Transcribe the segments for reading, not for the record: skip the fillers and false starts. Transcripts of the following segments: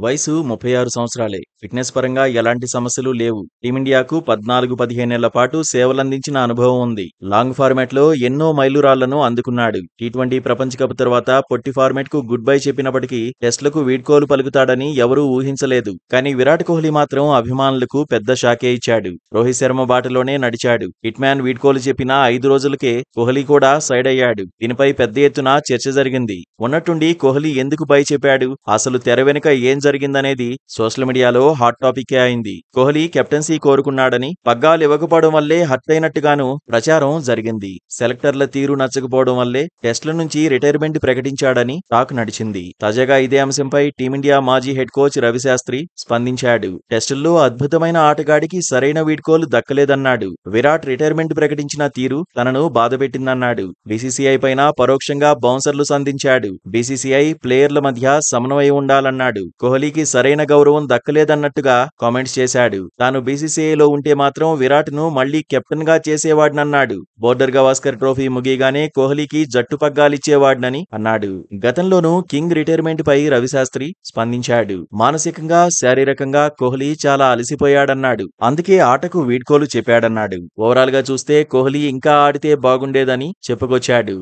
వయసు 36 సంవత్సరాలే. ఫిట్‌నెస్ పరంగా ఎలాంటి సమస్యలు లేవు. టీమిండియాకు 14, 15 ఏళ్ల పాటు సేవలందించిన అనుభవం ఉంది. లాంగ్ ఫార్మాట్‌లో ఎన్నో మైలురాళ్లను అందుకున్నాడు. టీ20 ప్రపంచ కప్ తర్వాత పొట్టి ఫార్మాట్‌కు గుడ్ బై చెప్పినప్పటికీ టెస్టులకు వీడ్కోలు పలుకుతాడని ఎవరూ ఊహించలేదు. కానీ విరాట్ కోహ్లీ మాత్రం అభిమానులకు పెద్ద షాకే ఇచ్చాడు. రోహిత్ శర్మ బాటలోనే నడిచాడు. హిట్ మ్యాన్ వీడ్కోలు చెప్పిన 5 రోజులకే కోహ్లీ కూడా సైడ్ అయ్యాడు. దీనిపై పెద్ద ఎత్తున చర్చ జరిగింది. ఉన్నట్టుండి కోహ్లీ ఎందుకు బై చెప్పాడు? అసలు తెర వెనుక ఏం జరిగిందనేది సోషల్ మీడియాలో హాట్ టాపికే అయింది. కోహ్లీ కెప్టెన్సీ కోరుకున్నాడని, పగ్గాలు ఇవ్వకపోవడం వల్లే హర్ట్ అయినట్టుగాను ప్రచారం జరిగింది. సెలెక్టర్ల తీరు నచ్చకపోవడం వల్లే టెస్టుల నుంచి రిటైర్మెంట్ ప్రకటించాడని టాక్ నడిచింది. తాజాగా ఇదే అంశంపై టీమిండియా మాజీ హెడ్ కోచ్ రవిశాస్త్రి స్పందించాడు. టెస్టుల్లో అద్భుతమైన ఆటగాడికి సరైన వీడ్కోలు దక్కలేదన్నాడు. విరాట్ రిటైర్మెంట్ ప్రకటించిన తీరు తనను బాధపెట్టిందన్నాడు. బీసీసీఐ పైన పరోక్షంగా బౌన్సర్లు సంధించాడు. బీసీసీఐ ప్లేయర్ల మధ్య సమన్వయం ఉండాలన్నాడు. కోహ్లీకి సరైన గౌరవం దక్కలేదన్నట్టుగా కామెంట్స్ చేశాడు. తాను బీసీసీఐలో ఉంటే మాత్రం విరాట్ ను మళ్లీ కెప్టెన్ గా చేసేవాడినన్నాడు. బోర్డర్ గవాస్కర్ ట్రోఫీ ముగియగానే కోహ్లీకి జట్టు పగ్గాలిచ్చేవాడినని అన్నాడు. గతంలోనూ కింగ్ రిటైర్మెంట్ పై రవిశాస్త్రి స్పందించాడు. మానసికంగా, శారీరకంగా కోహ్లీ చాలా అలసిపోయాడన్నాడు. అందుకే ఆటకు వీడ్కోలు చెప్పాడన్నాడు. ఓవరాల్ గా చూస్తే కోహ్లీ ఇంకా ఆడితే బాగుండేదని చెప్పుకొచ్చాడు.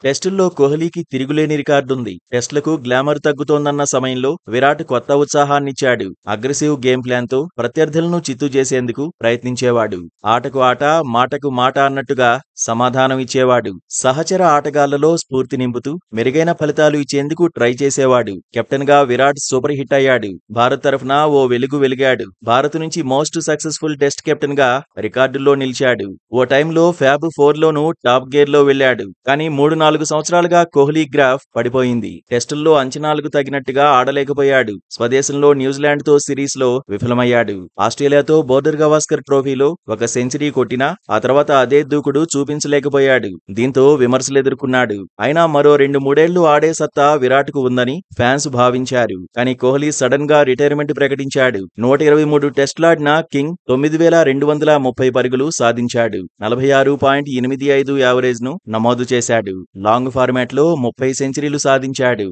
టెస్టుల్లో కోహ్లీకి తిరుగులేని రికార్డుంది. టెస్టులకు గ్లామర్ తగ్గుతోందన్న సమయంలో విరాట్ కొత్త ఉత్సాహాన్నిచ్చాడు. అగ్రెసివ్ గేమ్ ప్లాన్తో ప్రత్యర్థులను చిత్తు చేసేందుకు ప్రయత్నించేవాడు. ఆటకు ఆట, మాటకు మాట అన్నట్టుగా సమాధానం ఇచ్చేవాడు. సహచర ఆటగాళ్లలో స్ఫూర్తి నింపుతూ మెరుగైన ఫలితాలు ఇచ్చేందుకు ట్రై చేసేవాడు. కెప్టెన్ గా విరాట్ సూపర్ హిట్ అయ్యాడు. భారత్ తరఫున ఓ వెలిగాడు. భారత్ నుంచి మోస్ట్ సక్సెస్ఫుల్ టెస్ట్ కెప్టెన్ గా రికార్డుల్లో నిలిచాడు. ఓ టైంలో ఫ్యాబ్ 4లోనూ టాప్ గేర్ లో వెళ్లాడు. కానీ 3-4 సంవత్సరాలుగా కోహ్లీ గ్రాఫ్ పడిపోయింది. టెస్టుల్లో అంచనాలకు తగినట్టుగా ఆడలేకపోయాడు. స్వదేశంలో న్యూజిలాండ్ తో సిరీస్ లో విఫలమయ్యాడు. ఆస్ట్రేలియాతో బోర్డర్ గవాస్కర్ ట్రోఫీలో ఒక సెంచరీ కొట్టినా ఆ తర్వాత అదే దూకుడు చూపించలేకపోయాడు. దీంతో విమర్శలు ఎదుర్కొన్నాడు. అయినా మరో 2-3 ఆడే సత్తా విరాట్ కు ఉందని ఫ్యాన్స్ భావించారు. కానీ కోహ్లీ సడన్ గా రిటైర్మెంట్ ప్రకటించాడు. 123 టెస్టులాడిన కింగ్ 9230 పరుగులు సాధించాడు. 46.85 యావరేజ్ ను నమోదు చేశాడు. లాంగ్ ఫార్మాట్ లో 30 సెంచరీలు సాధించాడు.